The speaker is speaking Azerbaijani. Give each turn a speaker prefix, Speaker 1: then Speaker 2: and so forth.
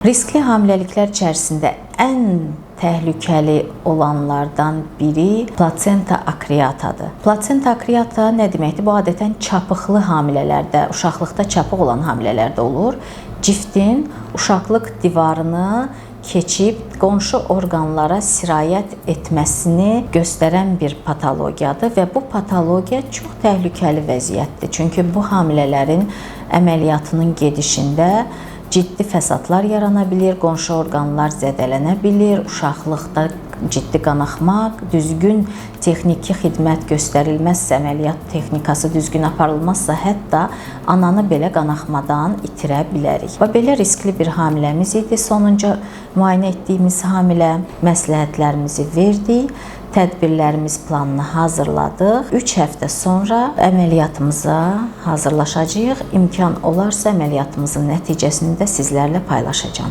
Speaker 1: Riskli hamiləliklər içərisində ən təhlükəli olanlardan biri plasenta akreatadır. Plasenta akreata nə deməkdir? Bu adətən çapıqlı hamilələrdə, uşaqlıqda çapıq olan hamilələrdə olur. Ciftin uşaqlıq divarını keçib qonşu orqanlara sirayət etməsini göstərən bir patologiyadır və bu patologiya çox təhlükəli vəziyyətdir. Çünki bu hamilələrin əməliyyatının gedişində ciddi fəsadlar yarana bilir, qonşu orqanlar zədələnə bilir, uşaqlıqda ciddi qanaxma, düzgün texniki xidmət göstərilməzsə, əməliyyat texnikası düzgün aparılmazsa, hətta ananı belə qanaxmadan itirə bilərik. Və belə riskli bir hamiləmiz idi. Sonuncu müayinə etdiyimiz hamilə məsləhətlərimizi verdik. Tədbirlərimiz planını hazırladıq. 3 həftə sonra əməliyyatımıza hazırlaşacağıq. İmkan olarsa əməliyyatımızın nəticəsini də sizlərlə paylaşacağam.